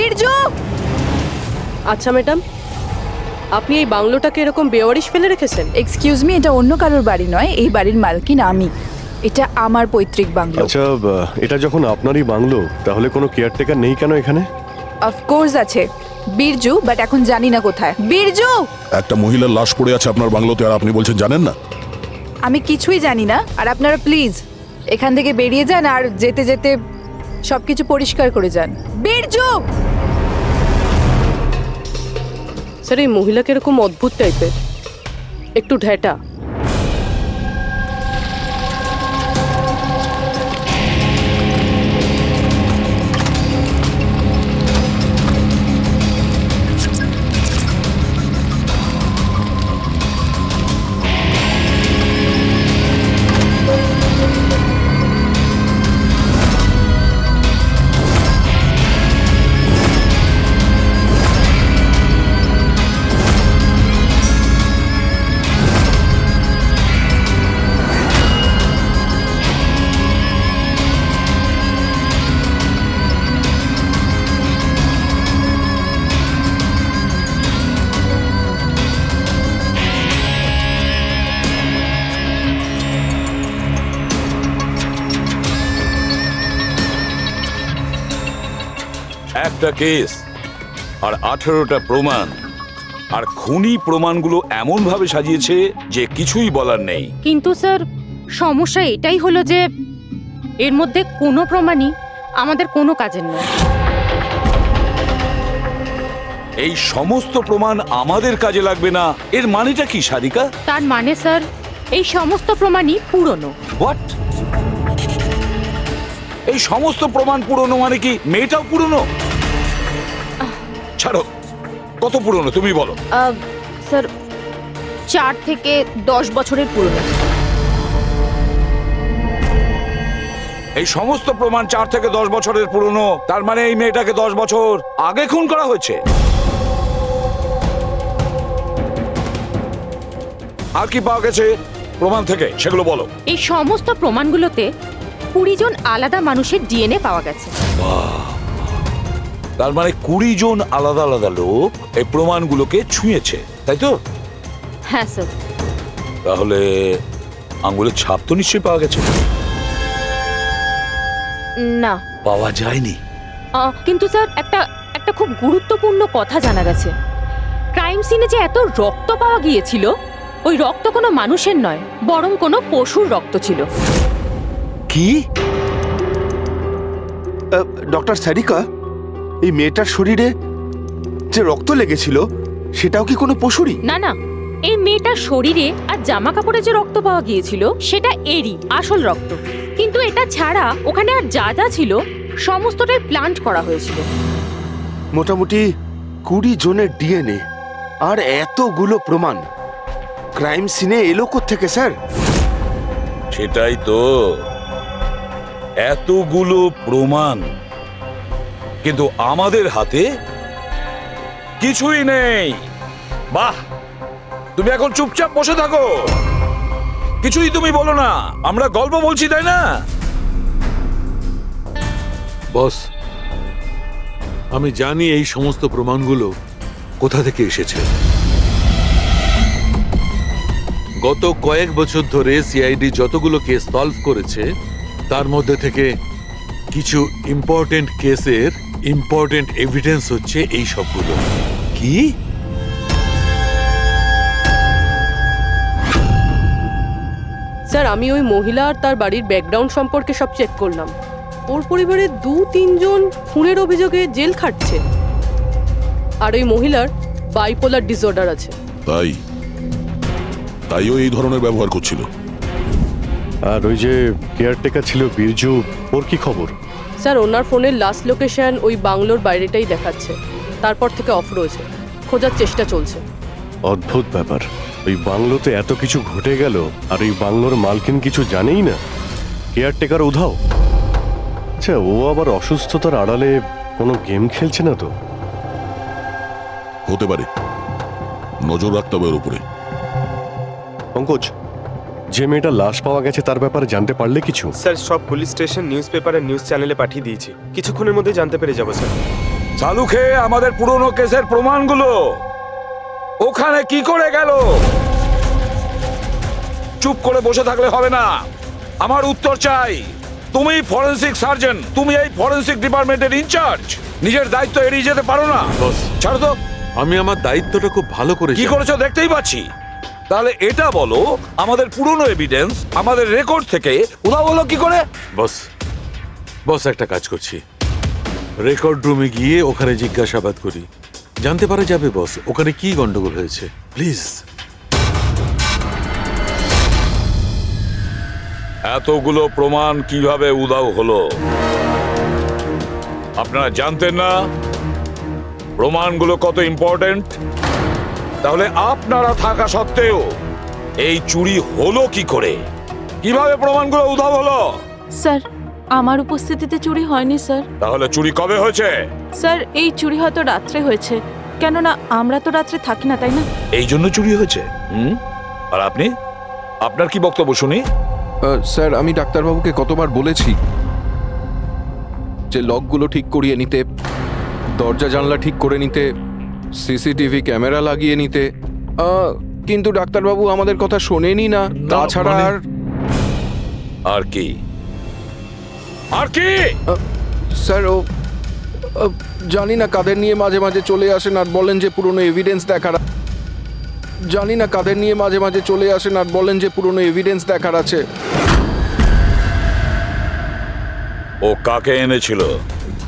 বীরজু! আচ্ছা ম্যাডাম, আপনি এই বাংলোটাকে এরকম বেওয়ারিশ ফেলে রেখেছেন? এক্সকিউজ মি, এটা অন্য কারোর বাড়ি নয়, এই বাড়ির মালকিন আমি। এটা আমার পৈতৃক বাংলো। আচ্ছা, এটা যখন আপনারই বাংলো, তাহলে কোনো কেয়ারটেকার নেই কেন এখানে? অফকোর্স আছে, বীরজু, বাট এখন জানি না কোথায়। বীরজু! একটা মহিলার লাশ পড়ে আছে আপনার বাংলোতে, আর আপনি বলছেন জানেন না? আমি কিছুই জানি না, আর আপনারা প্লিজ এখান থেকে বেরিয়ে যান, আর যেতে যেতে সবকিছু পরিষ্কার করে যান। বীরজু! স্যার, এই মহিলাকে এরকম অদ্ভুত টাইপের, একটু ঢ্যাটা। একটা কেস আর 18টা প্রমাণ, আর খুনি প্রমাণগুলো এমন ভাবে সাজিয়েছে যে কিছুই বলার নেই। কিন্তু স্যার, সমস্যা এটাই হলো যে এর মধ্যে কোনো প্রমাণই আমাদের কোনো কাজের নয়। এই সমস্ত প্রমাণ আমাদের কাজে লাগবে না, এর মানেটা কি সারিকা? তার মানে স্যার, এই সমস্ত প্রমাণই পুরনো। হোয়াট? এই সমস্ত প্রমাণ পুরনো মানে কি মেয়েটাও পুরনো? ছাড়ো, কত পুরনো তুমি বলো। স্যার, 4 থেকে 10 বছরের পুরনো। এই সমস্ত প্রমাণ 4 থেকে 10 বছরের পুরনো, তার মানে এই মেয়েটাকে 10 বছর আগে খুন করা হয়েছে। আর কি পাওয়া গেছে প্রমাণ থেকে, সেগুলো বলো। এই সমস্ত প্রমাণগুলোতে 20 জন আলাদা মানুষের ডিএনএ পাওয়া গেছে। তার মানে 20 জন আলাদা আলাদা লোক এই প্রমাণগুলোকে ছুঁয়েছে, তাই তো? হ্যাঁ স্যার। তাহলে আঙ্গুলের ছাপ তো নিশ্চয়ই পাওয়া গেছে। না, পাওয়া যায়নি। কিন্তু স্যার, একটা খুব গুরুত্বপূর্ণ কথা জানা গেছে। ক্রাইম সিনে যে এত রক্ত পাওয়া গিয়েছিল, ওই রক্ত কোনো মানুষের নয়, বরং কোনো পশুর রক্ত ছিল। কি? ডক্টর সারিকা, এই মেয়েটার শরীরে যে রক্ত লেগেছিল সেটাও কি কোনো পশুরই? না না, এই মেয়েটার শরীরে আর জামা কাপড়ে যে রক্ত পাওয়া গিয়েছিল সেটা এরই আসল রক্ত। কিন্তু এটা ছাড়া ওখানে আর যা যা ছিল সমস্তটাই প্লান্ট করা হয়েছিল। মোটামুটি 20 জনের ডিএনএ আর এতগুলো প্রমাণ ক্রাইম সিনে এলো কোত্থেকে স্যার? সেটাই তো, এতগুলো প্রমাণ, কিন্তু আমাদের হাতে কিছুই নেই। বাহ, তুমি এখন চুপচাপ বসে থাকো, কিছুই তুমি বলো না, আমরা গল্প বলছি তাই না? বস, আমি জানি এই সমস্ত প্রমাণগুলো কোথা থেকে এসেছে। গত কয়েক বছর ধরে সিআইডি যতগুলো কেস সলভ করেছে, তার মধ্যে থেকে কিছু ইম্পর্টেন্ট কেসের ইম্পর্টেন্ট এভিডেন্স হচ্ছে এই সবগুলো। কি? স্যার, আমি ওই মহিলা আর তার বাড়ির ব্যাকগ্রাউন্ড সম্পর্কে সব চেক করলাম। ওর পরিবারের 2-3 জন খুনের অভিযোগে জেল খাটছে, আর ওই মহিলার বাইপোলার ডিসঅর্ডার আছে। তাইও এই ধরনের ব্যবহার করছিল। আর ওই যে কেয়ারটেকার ছিল বীরজু, ওর কি খবর? স্যার, ওনার ফোনের লাস্ট লোকেশন ওই বাংলোর বাইরেটাই দেখাচ্ছে, তারপর থেকে অফ রয়েছে, খোঁজার চেষ্টা চলছে। অদ্ভুত ব্যাপার, ওই বাংলোতে এত কিছু ঘটে গেল আর ওই বাংলোর মালকিন কিছু জানেই না। কেয়ারটেকার উধাও। আচ্ছা, ও আবার অসুস্থতার আড়ালে কোনো গেম খেলছে না তো? হতে পারে, নজর রাখতে হবে ওর উপরে। পঙ্কজ, যে মেয়েটা লাশ পাওয়া গেছে তার ব্যাপারে জানতে পারলে কিছু? স্যার, সব পুলিশ স্টেশন, নিউজ পেপার আর নিউজ চ্যানেলে পাঠিয়ে দিয়েছি, কিছুক্ষণের মধ্যে জানতে পেরে যাবো স্যার। চালু খেয়ে আমাদের পুরনো কেসের প্রমাণগুলো ওখানে কি করে গেল? চুপ করে বসে থাকলে হবে না, আমার উত্তর চাই। তুমি ফরেনসিক সার্জন, তুমি এই ফরেনসিক ডিপার্টমেন্টের ইনচার্জ, নিজের দায়িত্ব এড়িয়ে যেতে পারো না। বস, ছাড়ো তো। আমি আমার দায়িত্বটা খুব ভালো করে কি জানি। করেছো দেখতেই পাচ্ছি। তাহলে এটা বলো, আমাদের পুরনো এভিডেন্স আমাদের রেকর্ড থেকে উধাও হলো কি করে? বস, বস একটা কাজ করছি, রেকর্ড রুমে গিয়ে ওখানে জিজ্ঞাসাবাদ করি, জানতে পারা যাবে বস ওখানে কি গন্ডগোল হয়েছে। প্লিজ। এতগুলো প্রমাণ কিভাবে উধাও হলো আপনারা জানতেন না? প্রমাণগুলো কত ইম্পর্টেন্ট। তাহলে আপনারা থাকা সত্ত্বেও এই চুরি হলো কি করে? কিভাবে প্রমাণগুলো উধাও হলো? স্যার, আমার উপস্থিতিতে চুরি হয়নি স্যার। তাহলে চুরি কবে হয়েছে? স্যার, এই চুরি হয়তো রাত্রে হয়েছে, কেননা আমরা তো রাত্রে থাকি না, তাই না? এই জন্য চুরি হয়েছে। আর আপনি, আপনার কি বক্তব্য শুনি? স্যার, আমি ডাক্তারবাবুকে কতবার বলেছি যে লকগুলো ঠিক করিয়ে নিতে, দরজা জানলা ঠিক করে নিতে, সিসিটিভি ক্যামেরা লাগিয়ে নিতে, কিন্তু ডাক্তারবাবু আমাদের কথা শোনেনি না। তাছাড়া আর কি? আর কি? স্যার, ও জানি না কাদের নিয়ে মাঝে মাঝে চলে আসেন আর বলেন যে পুরনো এভিডেন্স দেখার, জানি না কাদের নিয়ে মাঝে মাঝে চলে আসেন আর বলেন যে পুরনো এভিডেন্স দেখার আছে। ও কাকে এনেছিল?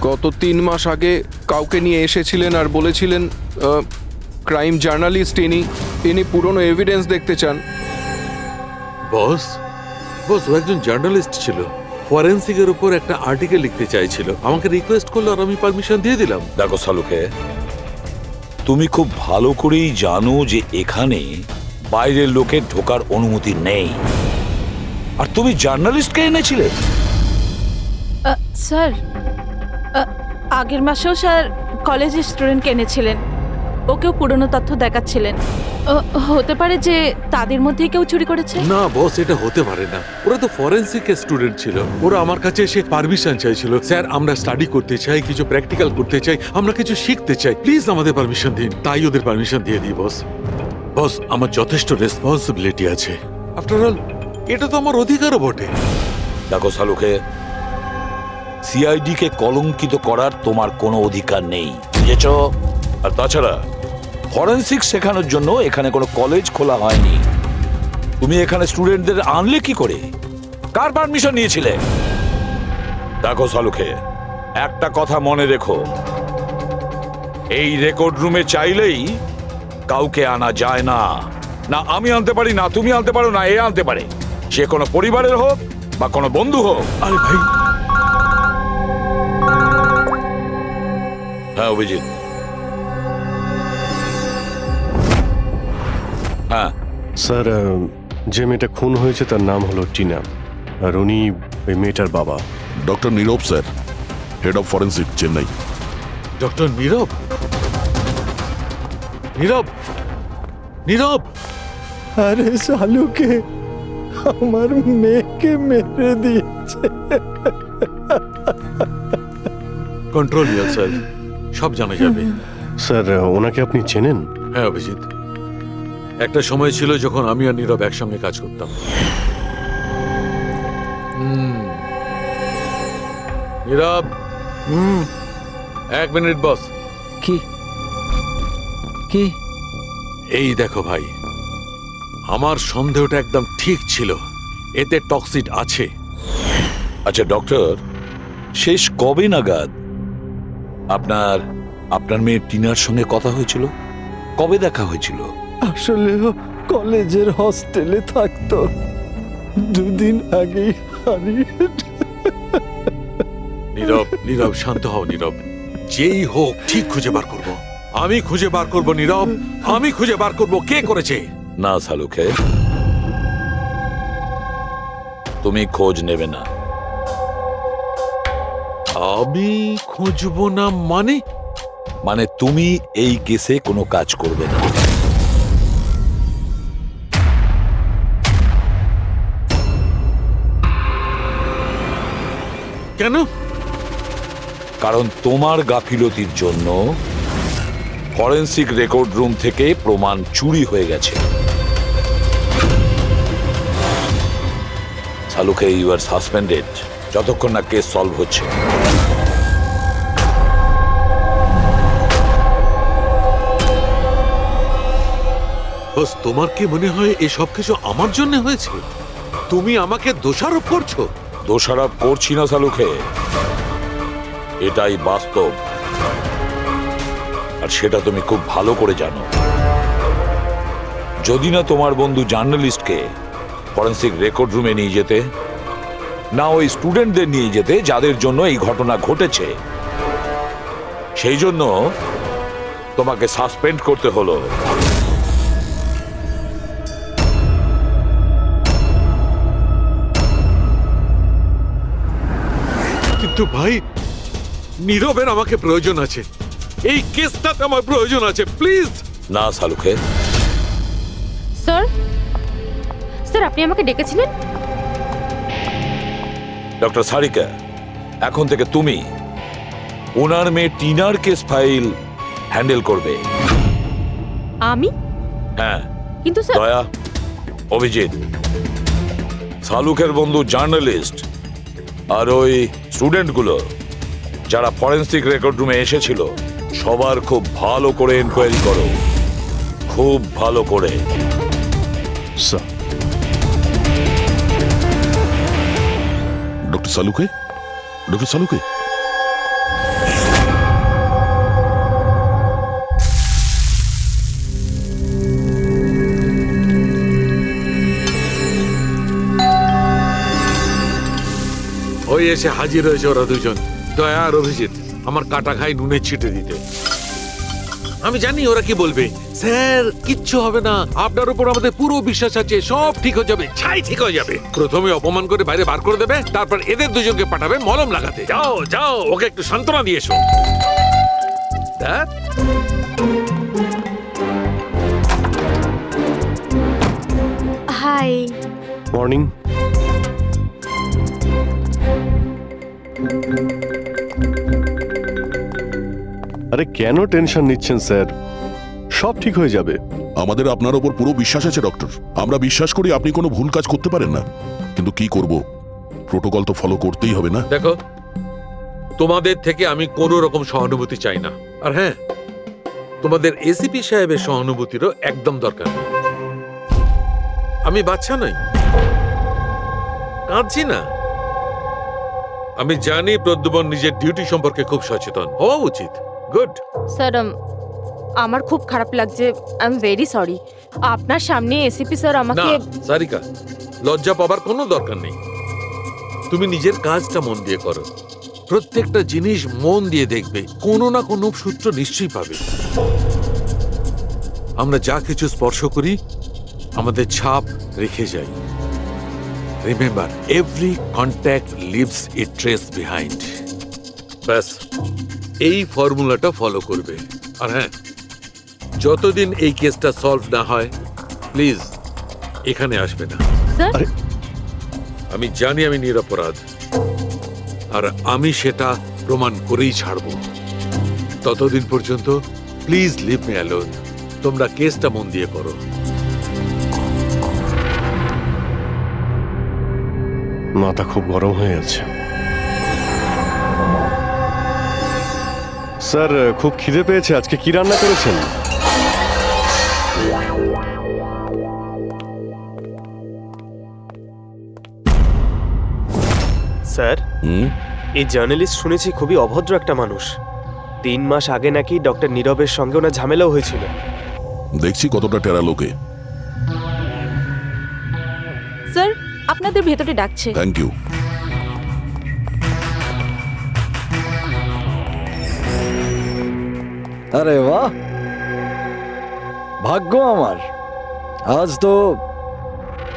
গত 3 মাস আগে কাউকে নিয়ে এসেছিলেন আর বলেছিলেন ক্রাইম জার্নালিস্ট ইনি পুরনো এভিডেন্স দেখতে চান। বস, বস ও একজন জার্নালিস্ট ছিল, ফরেন্সিকের উপর একটা আর্টিকেল লিখতে চাইছিল, আমাকে রিকোয়েস্ট করলো আর আমি পারমিশন দিয়ে দিলাম। দেখো সালুকে, তুমি খুব ভালো করেই জানো যে এখানে বাইরের লোকের ঢোকার অনুমতি নেই, আর তুমি জার্নালিস্টকে এনেছিলে। স্যার, আগের মাসেও স্যার কলেজের স্টুডেন্টকে এনেছিলেন, ওকেও পুরনো তথ্য দেখাচ্ছিলেন। হতে পারে যে তাদের মধ্যেই কেউ চুরি করেছে। না বস, এটা হতে পারে না, ওরা তো ফরেন্সিক স্টুডেন্ট ছিল, ওরা আমার কাছে এসে পারমিশন চাইছিল, স্যার আমরা স্টাডি করতে চাই, কিছু প্র্যাকটিক্যাল করতে চাই, আমরা কিছু শিখতে চাই, প্লিজ আমাদের পারমিশন দিন। তাই ওদের পারমিশন দিয়ে দিই বস। বস, আমার যথেষ্ট রেসপন্সিবিলিটি আছে, আফটার অল এটা তো আমার অধিকারও বটে। দেখো সালুকে, সিআইডি কে কলঙ্কিত করার তোমার কোনো অধিকার নেই, বুঝেছ? আর তাছাড়া ফরেনসিক শেখানোর জন্য এখানে কোনো কলেজ খোলা হয়নি। তুমি এখানে স্টুডেন্টদের আনলে কি করে? কার পারমিশন নিয়েছিলে? দেখো সালুকে, একটা কথা মনে রেখো, এই রেকর্ড রুমে চাইলেই কাউকে আনা যায় না। না আমি আনতে পারি, না তুমি আনতে পারো, না এ আনতে পারে, সে কোনো পরিবারের হোক বা কোনো বন্ধু হোক। আরে ভাই। হ্যাঁ অভিজিৎ। হ্যাঁ স্যার, যে মেয়েটা খুন হয়েছে তার নাম হলো টিনা, আর উনি ওই মেয়েটার বাবা। Doctor Nirav sir, head of forensic, Chennai. Doctor Nirav? Nirav, Nirav! আরে শালুকে আমার মেয়েকে মেরে দিয়েছে। কন্ট্রোল ইয়ারসেলফ, সব জানা যাবে। স্যার, ওনাকে আপনি চেনেন? হ্যাঁ অভিজিৎ, একটা সময় ছিল যখন আমি আর নীরব একসঙ্গে কাজ করতাম। নীরব, 1 মিনিট বস। কি কি? এই দেখো ভাই, আমার সন্দেহটা একদম ঠিক ছিল, এতে টক্সিড আছে। আচ্ছা ডক্টর, শেষ কবে নাগাদ আপনার আপনার মেয়ে টিনার সঙ্গে কথা হয়েছিল? কবে দেখা হয়েছিল? আসলে ও কলেজের হস্টেলে থাকতো, 2 দিন আগেই হারিয়ে। নীরব, নীরব শান্ত হও নীরব, যেই হোক ঠিক খুঁজে বার করব, আমি খুঁজে বার করব নীরব, আমি খুঁজে বার করব কে করেছে। না সালুকে, তুমি খোঁজ নেবে না। আমি খুঁজবো না মানে? মানে তুমি এই কেসে কোনো কাজ করবে না। কেন? কারণ তোমার গাফিলতির জন্য ফরেন্সিক রেকর্ড রুম থেকে প্রমাণ চুরি হয়ে গেছে। সালুকে ইউ আর সাসপেন্ডেড যতক্ষণ না কেস সলভ হচ্ছে। বস, তোমার কি মনে হয় এই সব কিছু আমার জন্য হয়েছে? তুমি আমাকে দোষারোপ করছো? দোষারোপ করছি না সালুকে, এটাই বাস্তব, আর সেটা তুমি খুব ভালো করে জানো। যদি না তোমার বন্ধু জার্নালিস্টকে ফরেন্সিক রেকর্ড রুমে নিয়ে যেতে, না ওই স্টুডেন্টদের নিয়ে যেতে যাদের জন্য এই ঘটনা ঘটেছে, সেই জন্য তোমাকে সাসপেন্ড করতে হলো। কিন্তু ভাই, নীরবের আমাকে প্রয়োজন আছে, এই কেসটাতে আমার প্রয়োজন আছে, প্লিজ। না সালুকে। স্যার, স্যার আপনি আমাকে ডেকেছিলেন? ডক্টর সারিকা, এখন থেকে তুমি ওনার মেয়ে টিনার কেস ফাইল হ্যান্ডেল করবে। আমি? হ্যাঁ। কিন্তু স্যার, দয়া, অভিজিৎ, সালুকের বন্ধু জার্নালিস্ট আর ওই স্টুডেন্টগুলো যারা ফরেন্সিক রেকর্ড রুমে এসেছিল, সবার খুব ভালো করে এনকোয়ারি করো, খুব ভালো করে। স্যার, ডক্টর সালুকে, ডক্টর সালুকে, ওই এসে হাজির হয়েছে ওরা দুজন, দয়া আর অভিজিৎ, আমার কাটা খাই নুনে ছিটে দিতে। আমি জানি ওরা কি বলবে, স্যার কিচ্ছু হবে না, আপনার উপর আমাদের পুরো বিশ্বাস আছে, সব ঠিক হয়ে যাবে, ছাই ঠিক হয়ে যাবে। প্রথমে অপমান করে বাইরে বার করে দেবে, তারপর এদের দুজনকে পাঠাবে মলম লাগাতে। যাও যাও, ওকে একটু সান্ত্বনা দিয়ে এসো। দেখ, হাই। মর্নিং। আরে কেন টেনশন নিচ্ছেন স্যার, সব ঠিক হয়ে যাবে। আমাদের আপনার ওপর পুরো বিশ্বাস আছে ডক্টর। আমরা বিশ্বাস করি আপনি কোনো ভুল কাজ করতে পারেন না, কিন্তু কি করব, প্রোটোকল তো ফলো করতেই হবে না। দেখো, তোমাদের থেকে আমি কোনো রকম সহানুভূতি চাই না, আর হ্যাঁ, তোমাদের এসিপি সাহেবের সহানুভূতিরও একদম দরকার নেই। আমি বাচ্চা নই, কাঁদছি না। আমি জানি প্রদ্যুমন নিজের ডিউটি সম্পর্কে খুব সচেতন হওয়া উচিত। গুড। স্যার আমার খুব খারাপ লাগছে, আই এম ভেরি সরি। আপনার সামনে এসিপি স্যার না আমাকে। সারিকা, লজ্জা পাবার কোনো দরকার নেই। তুমি নিজের কাজটা মন দিয়ে করো, প্রত্যেকটা জিনিস মন দিয়ে দেখবে, কোনো না কোনো সূত্র নিশ্চয়ই পাবে। আমরা যা কিছু স্পর্শ করি আমাদের ছাপ রেখে যাই। রিমেম্বার, এভরি কন্ট্যাক্ট লিভস এ ট্রেস বিহাইন্ড। ব্যাস, এই ফর্মুলাটা ফলো করবে। আর হ্যাঁ, যতদিন এই কেসটা সলভ না হয়, প্লিজ এখানে আসবে না। স্যার, আরে আমি জানি আমি নিরপরাধ, আর আমি সেটা প্রমাণ করেই ছাড়ব। ততদিন পর্যন্ত প্লিজ লিভ মি অ্যালোন। তোমরা কেসটা মন দিয়ে করো। মাথা খুব গরম হয়ে আছে স্যার। খুব খিদে পেয়েছে। আজকে কি রান্না করেছেন? স্যার, হুম, এই জার্নালিস্ট শুনেছি খুবই অভদ্র একটা মানুষ। 3 মাস আগে নাকি ডক্টর নীরবের সঙ্গে ওনার ঝামেলাও হয়েছিল। দেখছি কতটা টেরা লোকে। স্যার, আপনাদের ভেতরে ডাকছে। Thank you. আরে বাহ, ভাগ্য আমার, আজ তো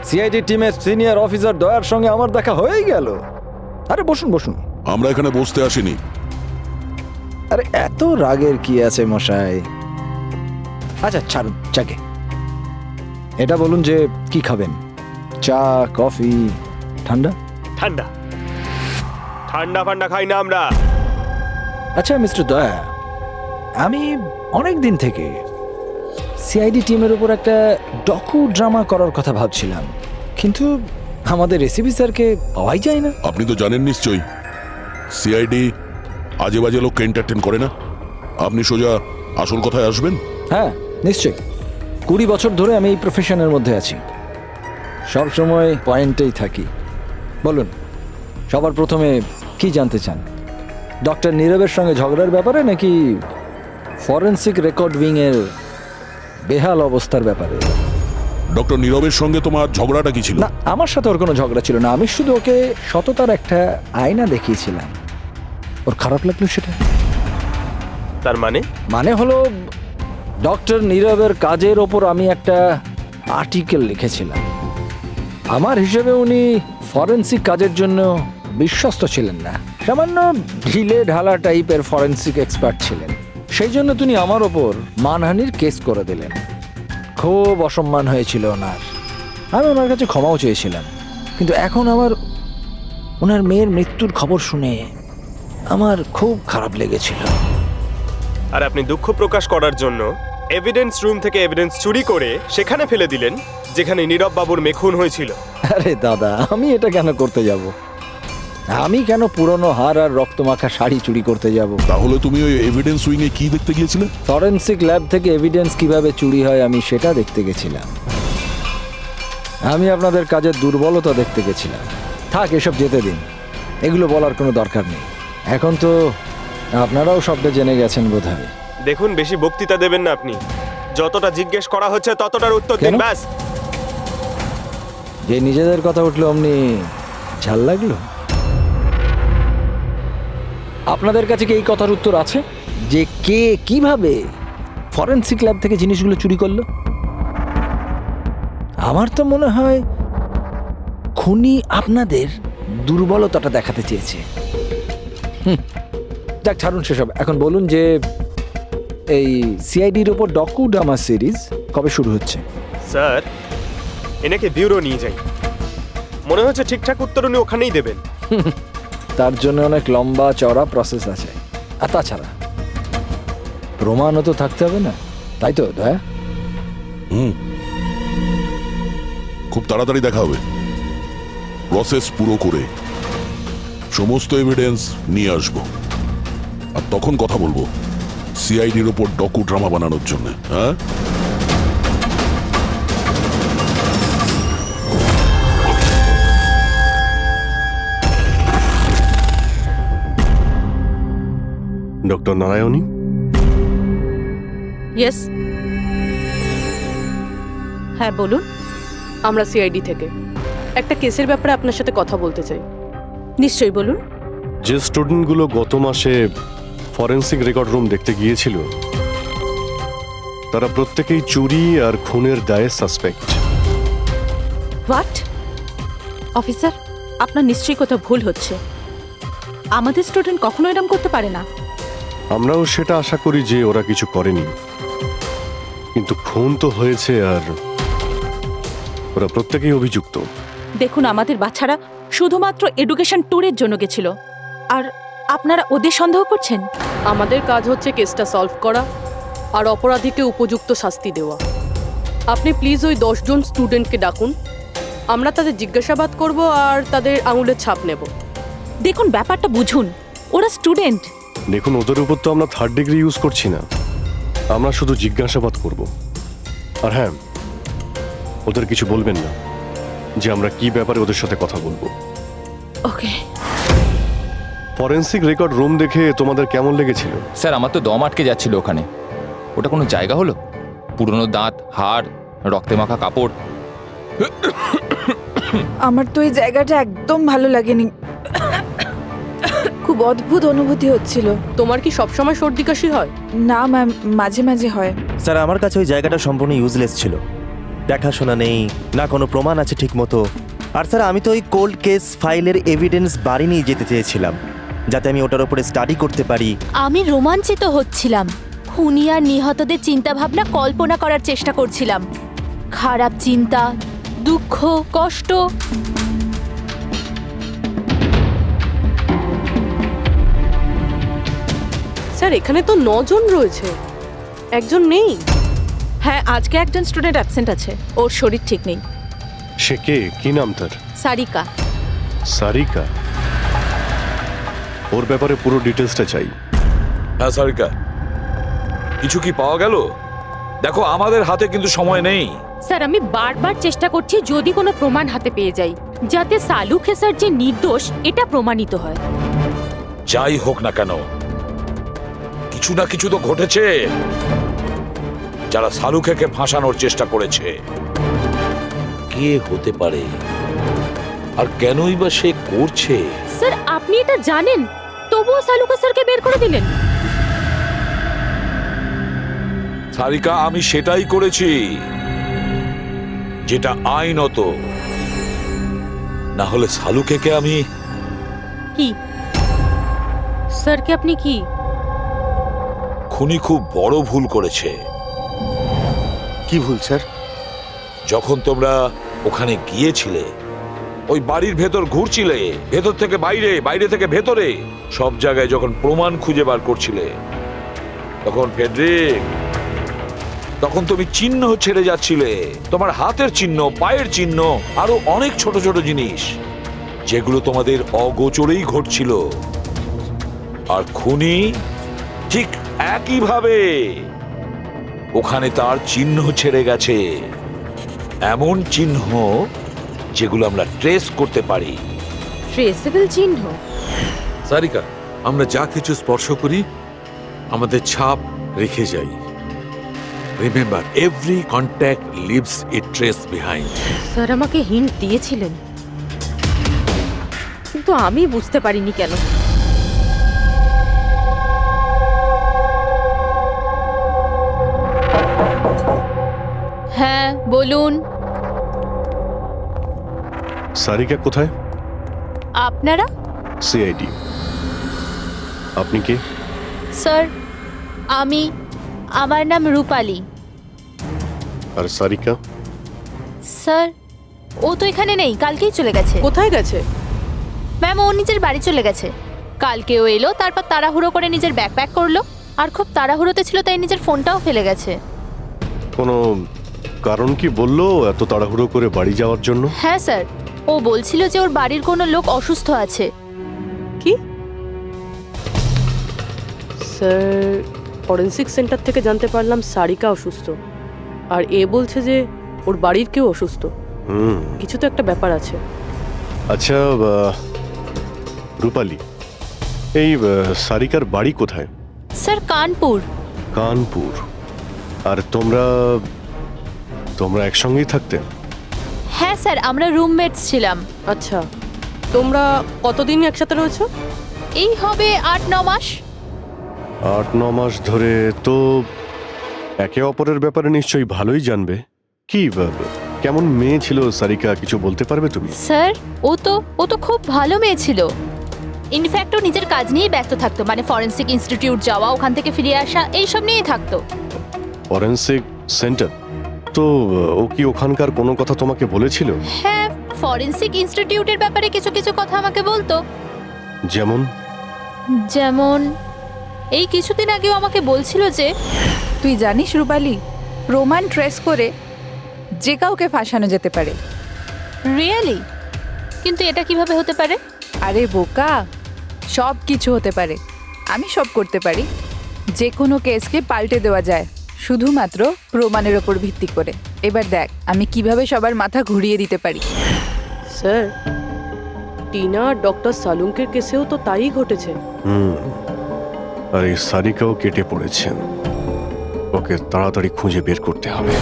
সিআইডি টিমের সিনিয়র অফিসার দয়ার সঙ্গে আমার দেখা হয়েই গেল। আরে বসুন বসুন। আমরা এখানে বসতে আসিনি। আরে এত রাগের কি আছে মশাই? আচ্ছা ছাড়ুন চাকে। এটা বলুন যে কি খাবেন, চা, কফি, ঠান্ডা? ঠান্ডা ঠান্ডা ফান্ডা খাই না আমরা। আচ্ছা মিস্টার দয়া, আমি অনেক দিন থেকে সিআইডি টিমের উপর একটা ডকু ড্রামা করার কথা ভাবছিলাম, কিন্তু আমাদের এসিপি স্যারকে পাওয়াই যায় না। আপনি তো জানেন নিশ্চয়ই সিআইডি আজে বাজে লোককে এন্টারটেন করে না। আপনি সোজা আসল কথায় আসবেন। হ্যাঁ নিশ্চয়ই, 20 বছর ধরে আমি এই প্রফেশনের মধ্যে আছি, সব সময় পয়েন্টেই থাকি। বলুন, সবার প্রথমে কি জানতে চান? ডক্টর নীরবের সঙ্গে ঝগড়ার ব্যাপারে নাকি ফরেন্সিক রেকর্ড উইং এর বেহাল অবস্থার ব্যাপারে? ডক্টর নীরবের সঙ্গে তোমার ঝগড়াটা কি ছিল? না, আমার সাথে ওর কোনো ঝগড়া ছিল না, আমি শুধু ওকে সততার একটা আয়না দেখিয়েছিলাম। ওর খারাপ লাগলো সেটা। তার মানে? মানে হলো ডক্টর নীরবের কাজের ওপর আমি একটা আর্টিকেল লিখেছিলাম। আমার হিসেবে উনি ফরেন্সিক কাজের জন্য বিশ্বস্ত ছিলেন না, সামান্য ঢিলে ঢালা টাইপের ফরেন্সিক এক্সপার্ট ছিলেন। সেই জন্য তিনি আমার ওপর মানহানির কেস করে দিলেন। খুব অসম্মান হয়েছিল ওনার। আমি ওনার কাছে ক্ষমাও চেয়েছিলাম, কিন্তু এখন ওনার মেয়ের মৃত্যুর খবর শুনে আমার খুব খারাপ লেগেছিল। আর আপনি দুঃখ প্রকাশ করার জন্য এভিডেন্স রুম থেকে এভিডেন্স চুরি করে সেখানে ফেলে দিলেন যেখানে নীরব বাবুর মেয়ে খুন হয়েছিল। আরে দাদা, আমি এটা কেন করতে যাব? আমি কেন পুরনো হার আর রক্তমাখা শাড়ি চুরি করতে যাব? তাহলে তুমি ওই এভিডেন্স উইং এ কি দেখতে গিয়েছিলে? ফরেন্সিক ল্যাব থেকে এভিডেন্স কিভাবে চুরি হয় আমি সেটা দেখতে গেছিলাম। আমি আপনাদের কাজের দুর্বলতা দেখতে গেছিলাম। থাক, এসব যেতে দিন, এগুলো বলার কোনো দরকার নেই। এখন তো আপনারাও সবটা জেনে গেছেন বোধহয়। দেখুন, বেশি বক্তৃতা দেবেন না আপনি। যতটা জিজ্ঞেস করা হচ্ছে ততটার উত্তর দিন, কেন? ব্যাস। যে নিজেদের কথা উঠলো অমনি ঝাল লাগলো? আপনাদের কাছে কি এই কথার উত্তর আছে যে কে কিভাবে ফরেনসিক ল্যাব থেকে জিনিসগুলো চুরি করলো? আমার তো মনে হয় খুনি আপনাদের দুর্বলতাটা দেখাতে চেয়েছে। যাক, ছাড়ুন সেসব। এখন বলুন যে এই সিআইডির ওপর ডকু ড্রামা সিরিজ কবে শুরু হচ্ছে? স্যার, এনাকে বিউরো নিয়ে যাই। মনে হচ্ছে ঠিকঠাক উত্তর উনি ওখানেই দেবেন। তার জন্য অনেক লম্বা চওড়া প্রসেস আছে, আর তাছাড়া প্রমাণও তো থাকতে হবে না, তাই তো দয়া? খুব তাড়াতাড়ি দেখা হবে। প্রসেস পুরো করে সমস্ত এভিডেন্স নিয়ে আসবো, আর তখন কথা বলবো সিআইডির ওপর ডকু ড্রামা বানানোর জন্য। হ্যাঁ, ডক্টর নারায়ণী, ইয়েস, হ্যাঁ বলুন। আমরা সিআইডি থেকে একটা কেসের ব্যাপারে আপনার সাথে কথা বলতে চাই। নিশ্চয়ই বলুন। যে স্টুডেন্টগুলো গত মাসে ফরেন্সিক রেকর্ড রুম দেখতে গিয়েছিল তারা প্রত্যেকেই চুরি আর খুনের দায়ে সাসপেক্ট। হোয়াট? অফিসার, আপনার নিশ্চয়ই কোথাও ভুল হচ্ছে। আমাদের স্টুডেন্ট কখনো এরকম করতে পারে না। আমরাও সেটা আশা করি যে ওরা কিছু করেনি, কিন্তু খুন তো হয়েছে আর ওরা প্রত্যেকেই অভিযুক্ত। দেখুন, আমাদের বাচ্চারা শুধুমাত্র এডুকেশন ট্যুরের জন্য গেছিল, আর আপনারা ওদের সন্দেহ করছেন। আমাদের কাজ হচ্ছে কেসটা সলভ করা আর অপরাধীকে উপযুক্ত শাস্তি দেওয়া। আপনি প্লিজ ওই 10 জন স্টুডেন্টকে ডাকুন, আমরা তাদের জিজ্ঞাসাবাদ করব আর তাদের আঙুলের ছাপ নেব। দেখুন, ব্যাপারটা বুঝুন, ওরা স্টুডেন্ট। দেখুন, ওদের উপর তো আমরা 3rd ডিগ্রি ইউজ করছি না, আমরা শুধু জিজ্ঞাসাবাদ করব। আর হ্যাঁ, ওদের কিছু বলবেন না যে আমরা কি ব্যাপারে ওদের সাথে কথা বলবো। ওকে। ফরেন্সিক রেকর্ড রুম দেখে তোমাদের কেমন লেগেছিল? স্যার, আমার তো দম আটকে যাচ্ছিল ওখানে। ওটা কোনো জায়গা হলো? পুরনো দাঁত, হাড়, রক্তে মাখা কাপড়। আমার তো এই জায়গাটা একদম ভালো লাগেনি, খুব অদ্ভুত অনুভূতি হচ্ছিল। তোমার কি সবসময় সর্দি কাশি হয়? না ম্যাম, মাঝে মাঝে হয়। স্যার, আমার কাছে ওই জায়গাটা সম্পূর্ণ ইউজলেস ছিল। দেখাশোনা নেই, না কোনো প্রমাণ আছে ঠিক মতো। আর স্যার, আমি তো ওই কোল্ড কেস ফাইলের এভিডেন্স বাড়ি নিয়ে যেতে চেয়েছিলাম, যাতে আমি ওটার উপরে স্টাডি করতে পারি। আমি রোমাঞ্চিত হচ্ছিলাম। খুনি আর নিহতদের চিন্তাভাবনা কল্পনা করার চেষ্টা করছিলাম। খারাপ চিন্তা, দুঃখ, কষ্ট। স্যার এখানে তো 9 জন রয়েছে, একজন নেই। হ্যাঁ, আজকে একজন স্টুডেন্ট অ্যাবসেন্ট আছে, ওর শরীর ঠিক নেই। সে কে, কি নাম তার? সারিকা। সারিকা? ওর ব্যাপারে পুরো ডিটেলসটা চাই। হ্যাঁ সারিকা, কিছু কি পাওয়া গেল? দেখো আমাদের হাতে কিন্তু সময় নেই। স্যার আমি বারবার চেষ্টা করছি যদি কোনো প্রমাণ হাতে পেয়ে যাই, যাতে সালু খেসার যে নির্দোষ এটা প্রমাণিত হয়। যাই হোক না কেন, কিছু না কিছু তো ঘটেছে। যারা সালুখেকে ফাঁসানোর চেষ্টা করেছে, কে হতে পারে আর কেনই বা সে করছে? স্যার আপনি এটা জানেন, তবুও সালু খেসারকে বের করে দিলেন। সারিকা, আমি সেটাই করেছি যেটা আইনত। না হলে সালুখেকে আমি কি স্যারকে আপনি কি? খুনি খুব বড় ভুল করেছে। কি ভুল স্যার? যখন তোমরা ওখানে গিয়েছিলে, ওই বাড়ির ভেতর ঘুরছিলে, ভেতর থেকে বাইরে, বাইরে থেকে ভেতরে, সব জায়গায় যখন প্রমাণ খুঁজে বার করছিলে, তখন ফেডরিক, তখন তুমি চিহ্ন ছেড়ে যাচ্ছিলে, তোমার হাতের চিহ্ন, পায়ের চিহ্ন, আরো অনেক ছোট ছোট জিনিস, যেগুলো তোমাদের অগোচরেই ঘটছিল। আর খুনি ঠিক একইভাবে ওখানে তার চিহ্ন ছেড়ে গেছে, এমন চিহ্ন যেগুলো আমরা ট্রেস করতে পারি। ট্রেসেবল চিহ্ন? সারিকা, আমরা যা কিছু স্পর্শ করি আমাদের ছাপ রেখে যাই। রিমেম্বার, এভরি কন্ট্যাক্ট লিভস এ ট্রেস বিহাইন্ড। স্যার আমাকে হিন্ট দিয়েছিলেন, কিন্তু আমি বুঝতে পারিনি কেন। হ্যাঁ বলুন। সারিকা কোথায়? আপনারা? সিআইডি। আপনি কে? স্যার আমার নাম রূপালী। আর সারিকা? স্যার ও তো এখানে নেই, কালকেই চলে গেছে। কোথায় গেছে? ম্যাম ও নিজের বাড়ি চলে গেছে। কালকে ও এলো, তারপর তাড়াহুড়ো করে নিজের ব্যাগ প্যাক করলো, আর খুব তাড়াহুড়োতে ছিল তাই নিজের ফোনটাও ফেলে গেছে। কোনো কারণ কি বললো এত তাড়াহুড়ো করে বাড়ি যাওয়ার জন্য? হ্যাঁ স্যার, ও বলছিল যে ওর বাড়ির কোনো লোক অসুস্থ আছে। কি? স্যার ফরেন্সিক সেন্টার থেকে জানতে পারলাম সারিকা অসুস্থ, আর এ বলছে যে ওর বাড়ির কেউ অসুস্থ। কিছু তো একটা ব্যাপার আছে। আচ্ছা রূপালী, এই সারিকার বাড়ি কোথায়? স্যার কানপুর। কানপুর? আর তোমরা একসঙ্গেই থাকতে? হ্যাঁ স্যার, আমরা রুমমেটস ছিলাম। আচ্ছা, তোমরা কতদিন একসাথে রয়েছো? এই হবে 8-9 মাস। 8-9 মাস ধরে তো একে অপরের ব্যাপারে নিশ্চয়ই ভালোই জানবে। কি কেমন মেয়ে ছিল সারিকা, কিছু বলতে পারবে তুমি? স্যার ও তো খুব ভালো মেয়ে ছিল। ইনফ্যাক্ট ও নিজের কাজ নিয়ে ব্যস্ত থাকতো, মানে ফরেন্সিক ইনস্টিটিউট যাওয়া, ওখান থেকে ফিরে আসা, এইসব নিয়েই থাকতো। Forensic centre? তো ও কি ওখানকার কোনো কথা তোমাকে বলেছিল? হ্যাঁ, ফরেন্সিক ইনস্টিটিউটের ব্যাপারে কিছু কিছু কথা আমাকে বলতো। যেমন এই কিছুদিন আগেও আমাকে বলছিল যে, তুই জানিস রূপালী, প্রমাণ ট্রেস করে যে কাউকে ফাঁসানো যেতে পারে। রিয়েলি? কিন্তু এটা কিভাবে হতে পারে? আরে বোকা, সব কিছু হতে পারে। আমি সব করতে পারি। যে কোনো কেসকে পাল্টে দেওয়া যায় শুধুমাত্র প্রমাণের ওপর ভিত্তি করে। এবার দেখ আমি কিভাবে সবার মাথা ঘুরিয়ে দিতে পারি। স্যার, টিনা ডক্টর সালুঙ্কের কেসেও তো তাই ঘটেছে। আর এই সারিকাও কেটে পড়েছেন। ওকে তাড়াতাড়ি খুঁজে বের করতে হবে।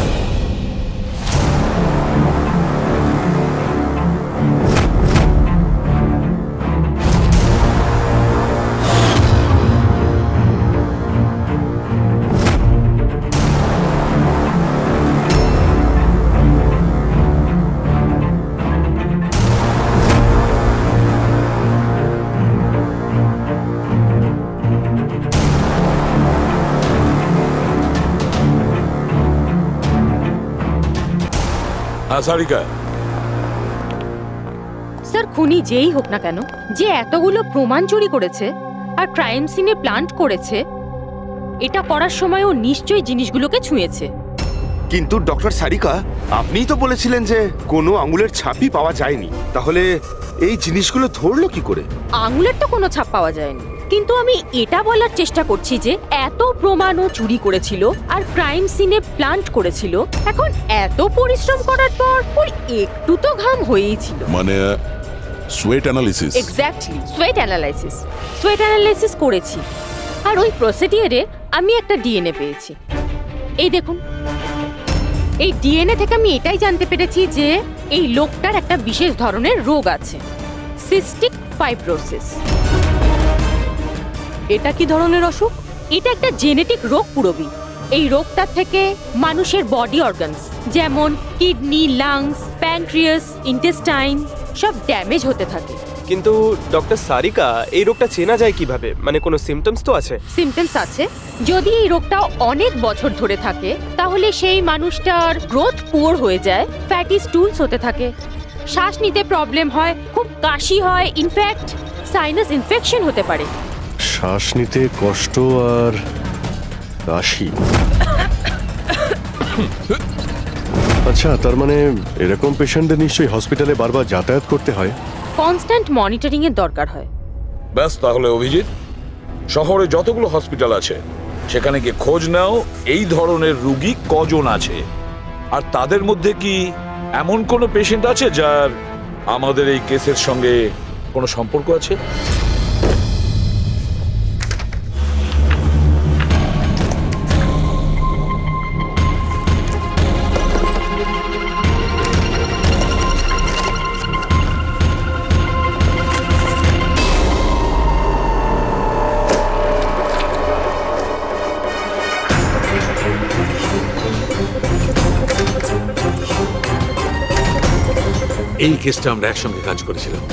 সারিকা, স্যার খুনি যেই হোক না কেন, যে এতগুলো প্রমাণ চুরি করেছে আর ক্রাইম সিনে প্লান্ট করেছে, এটা করার সময় ও নিশ্চয়ই জিনিসগুলোকে ছুঁয়েছে। কিন্তু ডক্টর সারিকা, আপনিই তো বলেছিলেন যে কোনো আঙুলের ছাপই পাওয়া যায়নি, তাহলে এই জিনিসগুলো ধরলো কি করে? আঙুলের তো কোনো ছাপ পাওয়া যায়নি, কিন্তু আমি এটা বলার চেষ্টা করছি যে এত প্রমাণ ও চুরি করেছিল আর ক্রাইম সিনে প্লান্ট করেছিল, এখন এত পরিশ্রম করার পর ওর একটু তো ঘাম হয়েই ছিল। মানে sweat analysis. Exactly, sweat analysis করেছি। আর ওই প্রসিডিওরে আমি একটা ডিএনএ পেয়েছি। এই দেখুন, এই ডিএনএ থেকে আমি এটাই জানতে পেরেছি যে এই লোকটার একটা বিশেষ ধরনের রোগ আছে, সিস্টিক ফাইব্রোসিস। এটা কি ধরনের অসুখ? এটা একটা জেনেটিক রোগ পুরবি। এই রোগটার থেকে মানুষের বডি অর্গানস যেমন কিডনি, লাংস, প্যানক্রিয়াস, ইন্টেস্টাইন সব ড্যামেজ হতে থাকে। কিন্তু ডক্টর সারিকা, এই রোগটা চেনা যায় কিভাবে? মানে কোনো সিমটমস তো আছে? সিমটমস আছে। যদি এই রোগটা অনেক বছর ধরে থাকে তাহলে সেই মানুষটার গ্রোথ পুয়ার হয়ে যায়, ফ্যাটি স্টুলস হতে থাকে, শ্বাস নিতে প্রবলেম হয়, খুব কাশি হয়, ইনফ্যাক্ট সাইনাস ইনফেকশন হতে পারে। শ্বাস নিতে কষ্ট আর কাশি। আচ্ছা, তার মানে এরকম পেশেন্টদের নিশ্চয়ই হসপিটালে বারবার যাতায়াত করতে হয়। কনস্ট্যান্ট মনিটরিং এর দরকার হয়। ব্যাস, তাহলে অভিজিৎ, শহরে যতগুলো হসপিটাল আছে সেখানে গিয়ে খোঁজ নাও এই ধরনের রুগী কজন আছে, আর তাদের মধ্যে কি এমন কোনো পেশেন্ট আছে যার আমাদের এই কেসের সঙ্গে কোনো সম্পর্ক আছে। এই কেসটা আমরা একসঙ্গে কাজ করেছিলাম।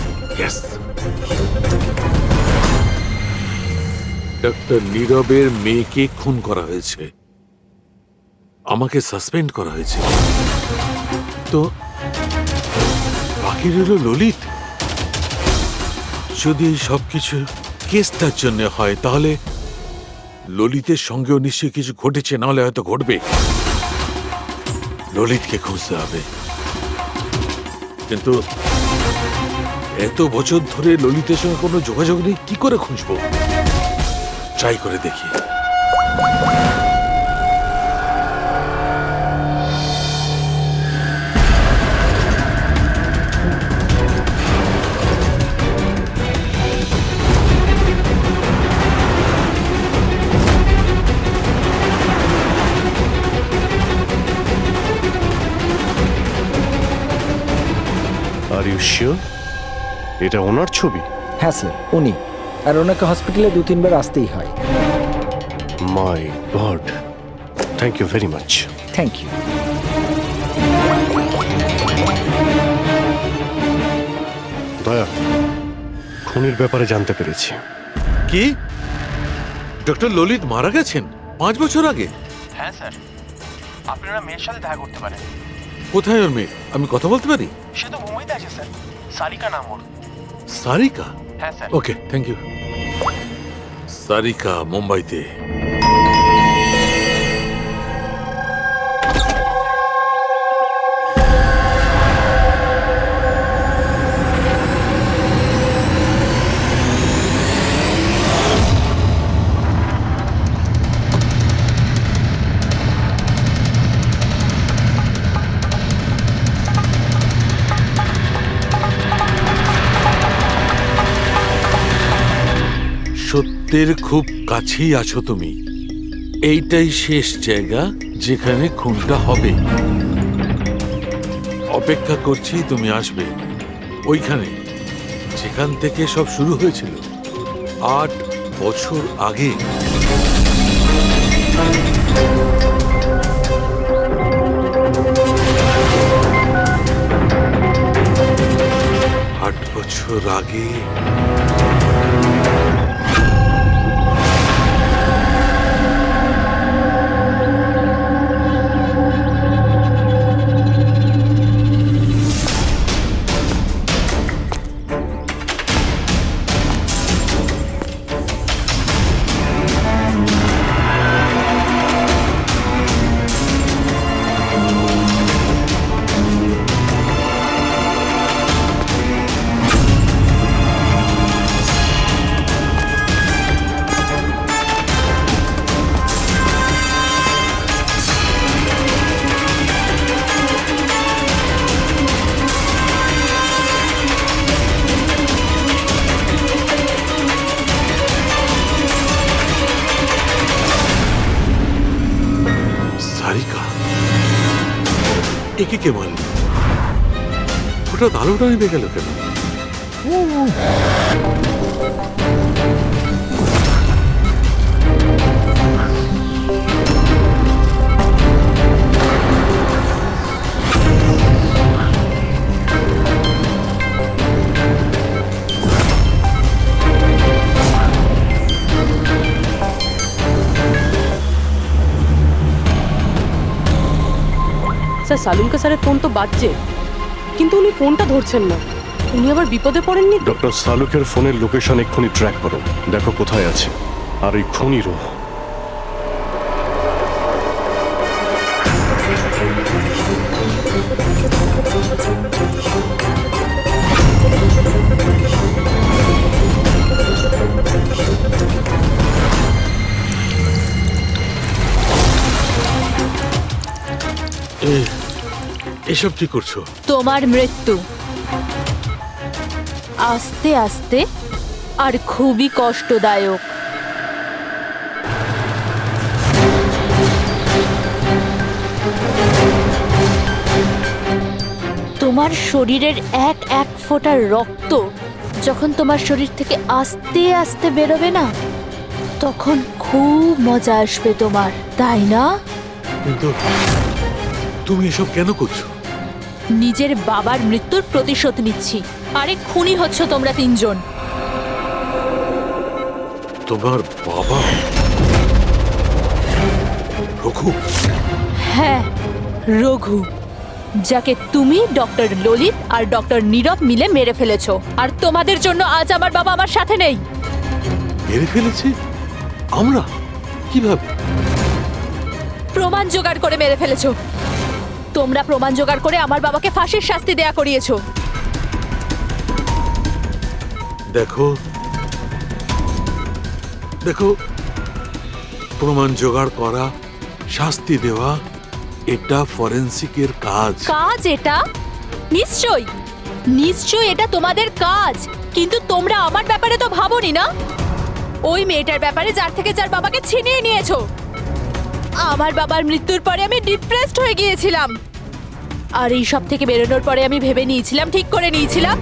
ডক্টর নীরবের মেয়েকে খুন করা হয়েছে, আমাকে সাসপেন্ড করা হয়েছে, তো বাকি রইল ললিত। যদি এই সবকিছু কেসটার জন্য হয় তাহলে ললিতের সঙ্গেও নিশ্চয়ই কিছু ঘটেছে, নাহলে হয়তো ঘটবে। ললিতকে খুঁজতে হবে, কিন্তু এত বছর ধরে ললিতের সঙ্গে কোনো যোগাযোগ নেই, কি করে খুঁজবো? ট্রাই করে দেখি। আর ইউ শিওর এটা ওনার ছবি? হ্যাঁ স্যার, উনি। আর ওনাকে হসপিটালে 2-3 বার আসতেই হয়। My god, thank you very much. Thank you. Daya, খুনির ব্যাপারে জানতে পেরেছি। কি? ডক্টর ললিত মারা গেছেন 5 বছর আগে? হ্যাঁ স্যার, আপনারা মেয়ের সাথে দেখা করতে পারেন। কোথায় ওর মেয়ে? আমি কথা বলতে পারি? সে তো মুম্বাইতে আছে স্যার, সারিকা নাম ওর। সারিকা? হ্যাঁ sir. Okay, thank you. Sarika মুম্বাইতে। সত্যের খুব কাছেই আছো তুমি। এইটাই শেষ জায়গা যেখানে খুনটা হবে। অপেক্ষা করছি তুমি আসবে, ওইখানে যেখান থেকে সব শুরু হয়েছিল 8 বছর আগে। 8 বছর আগে। একে কে মারল? হঠাৎ আলোটা নিভে গেল কেন? স্যার সালুনকে স্যারের ফোন তো বাজছে, কিন্তু উনি ফোনটা ধরছেন না। উনি আবার বিপদে পড়েননি তো? ডক্টর সালুকের ফোনের লোকেশন এক্ষুনি ট্র্যাক করো, দেখো কোথায় আছে। আর এই খুনিরও। এসব কি করছো? তোমার মৃত্যু আস্তে আস্তে আর খুবই কষ্টদায়ক। তোমার শরীরের এক এক ফোঁটা রক্ত যখন তোমার শরীর থেকে আস্তে আস্তে বেরোবে না, তখন খুব মজা আসবে তোমার, তাই না? কিন্তু তুমি এসব কেন করছো? নিজের বাবার মৃত্যুর প্রতিশোধ নিচ্ছি। আরে খুনি হচ্ছ তোমরা তিনজন। তোমার বাবা রঘু? হ্যাঁ, রঘু, যাকে তুমি, ডক্টর ললিত আর ডক্টর নীরব মিলে মেরে ফেলেছো। আর তোমাদের জন্য আজ আমার বাবা আমার সাথে নেই। মেরে ফেলেছি? আমরা? কিভাবে? প্রমাণ জোগাড় করে মেরে ফেলেছো। তোমরা প্রমাণ জোগাড় করে আমার বাবাকে ফাঁসির শাস্তি দেয়া করিয়েছো। দেখো দেখো, প্রমাণ জোগাড় করা, শাস্তি দেওয়া, এটা ফরেনসিকের কাজ। কাজ এটা? নিশ্চয়ই নিশ্চয়ই এটা তোমাদের কাজ, কিন্তু তোমরা আমার ব্যাপারে তো ভাবোনি না। ওই মেয়েটার ব্যাপারে যার থেকে যার বাবাকে ছিনিয়ে নিয়েছো। আমার বাবার মৃত্যুর পরে আমি ডিপ্রেসড হয়ে গিয়েছিলাম। আর এই সব থেকে বেরোনোর পরে আমি ভেবে নিয়েছিলাম, ঠিক করে নিয়েছিলাম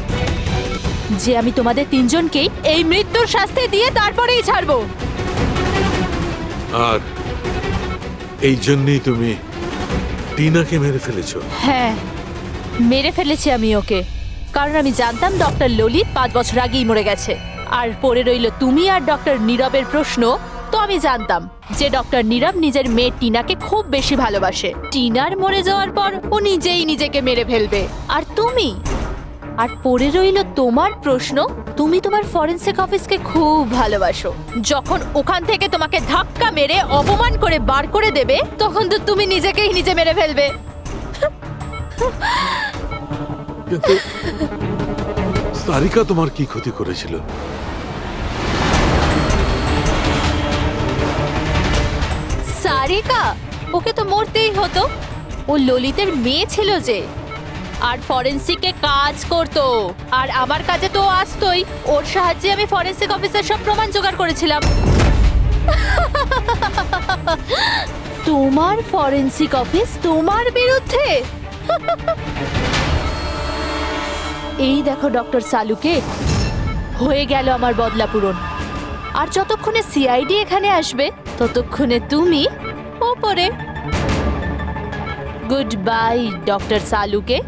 যে আমি তোমাদের তিনজনকেই এই মৃত্যুর শাস্তি দিয়ে তারপরেই ছাড়বো। আর এই জন্যই তুমি টিনাকে মেরে ফেলেছো? হ্যাঁ, মেরে ফেলেছি আমি ওকে, কারণ আমি জানতাম ডক্টর ললিত 5 বছর আগেই মরে গেছে। আর পড়ে রইল তুমি আর ডক্টর নীরবের প্রশ্ন। তো আমি জানতাম যে ডক্টর নীরব নিজের মেয়ে টিনাকে খুব বেশি ভালোবাসে। টিনার মরে যাওয়ার পর ও নিজেই নিজেকে মেরে ফেলবে। আর তুমি, আর পড়ে রইল তোমার প্রশ্ন, তুমি তোমার ফরেনসিক অফিসকে খুব ভালোবাসো। যখন ওখান থেকে তোমাকে ধাক্কা মেরে অপমান করে বার করে দেবে, তখন তো তুমি নিজেকেই নিজে মেরে ফেলবে। কিন্তু সারিকা তোমার কি ক্ষতি করেছিল? সারিকা? ওকে তো মরতেই হতো। ও ললিতের মেয়ে ছিল যে, আর ফরেনসিকে কাজ করতো। আর আমার কাজে তো আসতোই। ওর সাহায্যে আমি ফরেনসিক অফিসের সব প্রমাণ জোগাড় করেছিলাম। তোমার ফরেনসিক অফিস তোমার বিরুদ্ধে? এই দেখো ডক্টর সালুকে, হয়ে গেল আমার বদলা পূরণ। আর যতক্ষণে সিআইডি এখানে আসবে, ততক্ষণে তুমি ওপরে। গুড বাই ডক্টর সালুকে।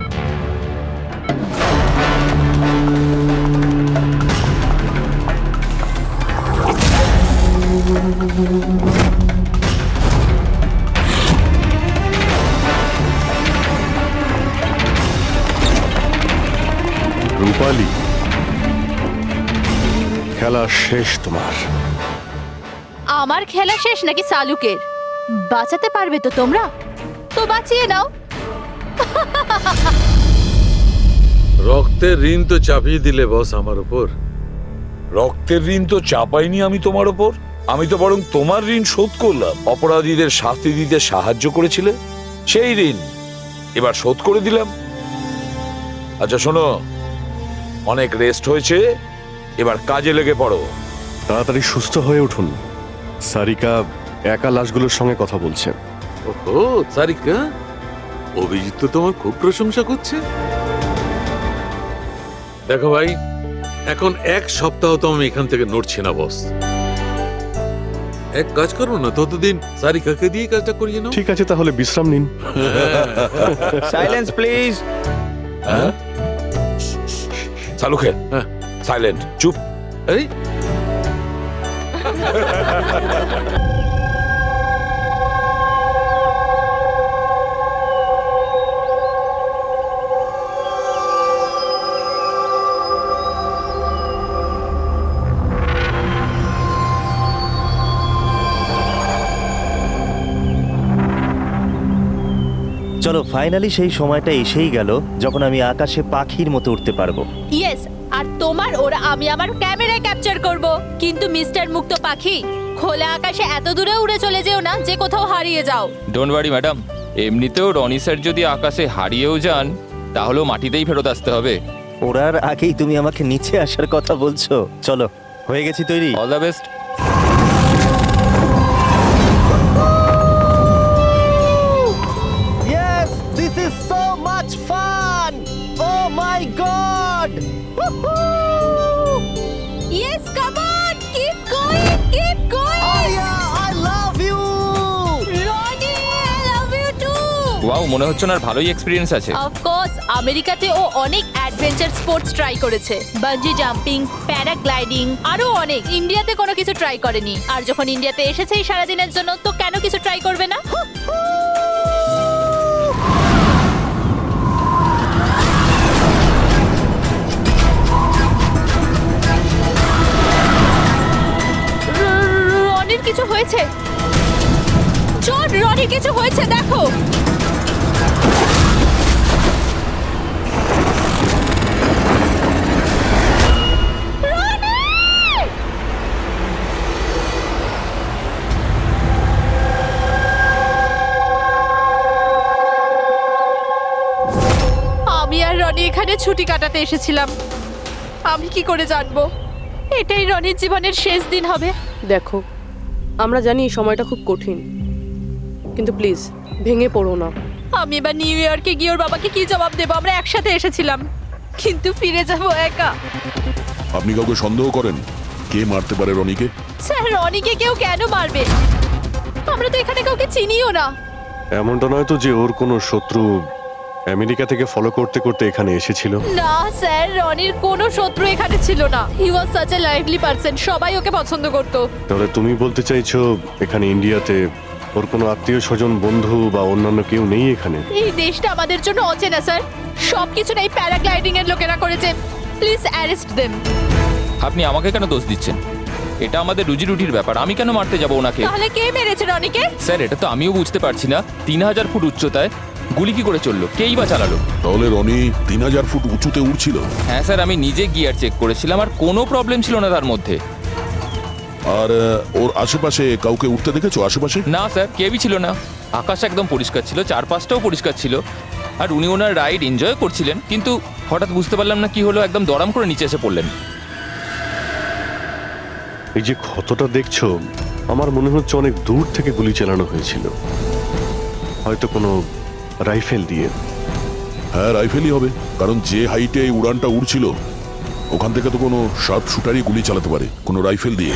রূপালী, খেলা শেষ তোমার। আমার খেলা শেষ নাকি সালুকের? বাঁচাতে পারবে তো তোমরা? তো বাঁচিয়ে নাও। রক্তের ঋণ তো চাপিয়ে দিলে বস আমার উপর। রক্তের ঋণ তো চাপাইনি আমি তোমার ওপর, আমি তো বরং তোমার ঋণ শোধ করলাম। অপরাধীদের শাস্তি দিতে সাহায্য করেছিলে, সেই ঋণ এবার শোধ করে দিলাম। আচ্ছা শোনো, অনেক রেস্ট হয়েছে, এবার কাজে লেগে পড়ো। তাড়াতাড়ি সুস্থ হয়ে উঠুন। সারিকা একা লাশগুলোর সঙ্গে কথা বলছে। ওহো, সারিকা? অভিজিৎ তো তোমার খুব প্রশংসা করছে। দেখো ভাই, এখন এক সপ্তাহ তো আমি এখান থেকে নড়ছি না বস। এক কাজ করো না, ততদিন সারিকাকে দিয়ে কাজটা করিয়ে নাও। ঠিক আছে, তাহলে বিশ্রাম নিন। Silence please. সালুখে, সাইলেন্ট, চুপ। এই চলো, ফাইনালি সেই সময়টা এসেই গেল যখন আমি আকাশে পাখির মতো উঠতে পারবো। ইয়েস, আর তোমার ওরা আমি আমার ক্যামেরায় ক্যাপচার করব। কিন্তু মিস্টার মুক্ত পাখি, খোলা আকাশে এত দূরে উড়ে চলে যেও না যে কোথাও হারিয়ে যাও। ডোন্ট ওয়ারি ম্যাডাম, এমনিতেও রনি স্যার যদি আকাশে হারিয়েও যান তাহলেও মাটিতেই ফেরত আসতে হবে। ওড়ার আগেই তুমি আমাকে নিচে আসার কথা বলছো। চলো, হয়ে গেছি তৈরি। All the best. Yes, this is so much fun! Oh my god! Yes, come on, keep going, keep going. I love you! Roni, I love you too. Wow, মনে হচ্ছে না ভালোই এক্সপিরিয়েন্স আছে। অফ কোর্স, আমেরিকাতে ও অনেক অ্যাডভেঞ্চার স্পোর্টস ট্রাই করেছে, bungee jumping, paragliding, আরো অনেক। ইন্ডিয়াতে কোনো কিছু ট্রাই করেনি, আর যখন ইন্ডিয়াতে এসেছে এই সারাদিনের জন্য, তো কেন কিছু ট্রাই করবে না? রনির কিছু হয়েছে, চল, রনির কিছু হয়েছে, দেখো। আমি আর রনি এখানে ছুটি কাটাতে এসেছিলাম। আমি কি করে জানবো এটাই রনির জীবনের শেষ দিন হবে? দেখো, আমরা জানি এই সময়টা খুব কঠিন, কিন্তু প্লিজ ভেঙে পড়ো না। আমি এবার নিউ ইয়র্কে গিয়ে ওর বাবাকে কি জবাব দেবো? আমরা একসাথে এসেছিলাম, কিন্তু ফিরে যাব একা। আপনি কাউকে সন্দেহ করেন কে মারতে পারে রনিকে? স্যার, রনিকে কেউ কেন মারবে? আমরা তো এখানে কাউকে চিনিও না। এমনটা নয় তো যে ওর কোনো শত্রু আমেরিকা থেকে ফলো করতে করতে এখানে এসেছিল? না স্যার, রনির কোনো শত্রু এখানে ছিল না। He was such a lively person, সবাই ওকে পছন্দ করতো। তাহলে তুমি বলতে চাইছো এখানে ইন্ডিয়াতে ওর কোনো আত্মীয় স্বজন, বন্ধু বা অন্যান্য কেউ নেই এখানে? এই দেশটা আমাদের জন্য অচেনা স্যার, সবকিছু এই প্যারাগ্লাইডিং এর লোকেরা করেছে। Please arrest them. আপনি আমাকে কেন দোষ দিচ্ছেন? এটা আমাদের রুজি রুটির ব্যাপার, আমি কেন মারতে যাব ওনাকে? তাহলে কে মেরেছে রনিকে? স্যার, এটা তো আমিও বুঝতে পারছি না। 3000 ফুট উচ্চতায় গুলি কি করে চললো? কেই বা চালালো? তাহলে রনি 3000 ফুট উঁচুতে উঠছিল? হ্যাঁ স্যার, আমি নিজে গিয়ার চেক করেছিলাম, আর কোনো প্রবলেম ছিল না তার মধ্যে। আর ওর আশেপাশে কাউকে উঠতে দেখেছো? আশেপাশে না স্যার, কেউই ছিল না। আকাশ একদম পরিষ্কার ছিল, চারপাশটাও পরিষ্কার ছিল, আর উনি ওনার রাইড এনজয় করছিলেন। কিন্তু হঠাৎ বুঝতে পারলাম না কি হলো, একদম দড়াম করে নিচে এসে পড়লেন। এই যে ক্ষতটা দেখছো, আমার মনে হচ্ছে অনেক দূর থেকে গুলি চালানো হয়েছিল, হয়তো কোনো রাইফেল দিয়ে। হ্যাঁ, রাইফেলই হবে, কারণ যে হাইটে এই উড়ানটা উড়ছিল ওখান থেকে তো কোনো শার্প শুটারই গুলি চালাতে পারে, কোনো রাইফেল দিয়ে।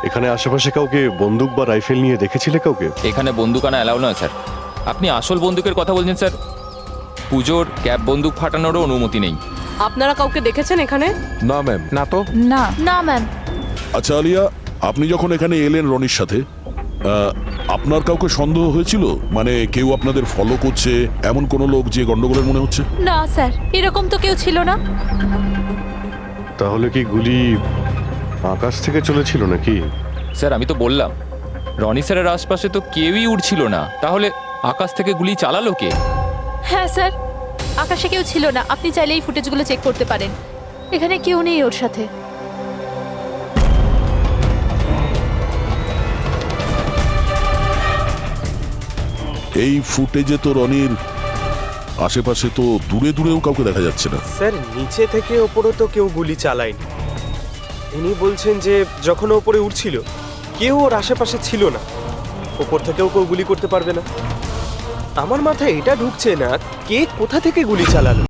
এখানে আশেপাশে কাউকে বন্দুক বা রাইফেল নিয়ে দেখেছিলে কাউকে? এখানে বন্দুক আনা অ্যালাউ নয় স্যার। আপনি আসল বন্দুকের কথা বলছেন স্যার? পুজোর ক্যাপ বন্দুক ফাটানোরও অনুমতি নেই। আপনারা কাউকে দেখেছেন এখানে? না ম্যাম। না তো। না না ম্যাম। আচ্ছা আলিয়া, আপনি যখন এখানে এলেন রনির সাথে, আপনার কাউকে সন্দেহ হয়েছিল? মানে কেউ আপনাদের ফলো করছে, এমন কোনো লোক যে গন্ডগোলের মনে হচ্ছে? না স্যার, এরকম তো কেউ ছিল না। তাহলে কি গুলি আকাশ থেকে চলেছিল নাকি? স্যার, আমি তো বললাম রনি স্যারের আশপাশে তো কেউই উড়ছিল না, তাহলে আকাশ থেকে গুলি চালালো কে? হ্যাঁ স্যার, আকাশে কেউ ছিল না। আপনি চাইলে এই ফুটেজগুলো চেক করতে পারেন, এখানে কেউ নেই ওর সাথে। এই ফুটেজে তো রনির আশেপাশে তো দূরে দূরেও কাউকে দেখা যাচ্ছে না। স্যার, নিচে থেকে ওপরে তো কেউ গুলি চালায়নি। ইনি বলছেন যে যখন ও উপরে উঠছিল কেউ ওর আশেপাশে ছিল না, ওপর থেকেও কেউ গুলি করতে পারবে না। আমার মাথায় এটা ঢুকছে না কে কোথা থেকে গুলি চালালো।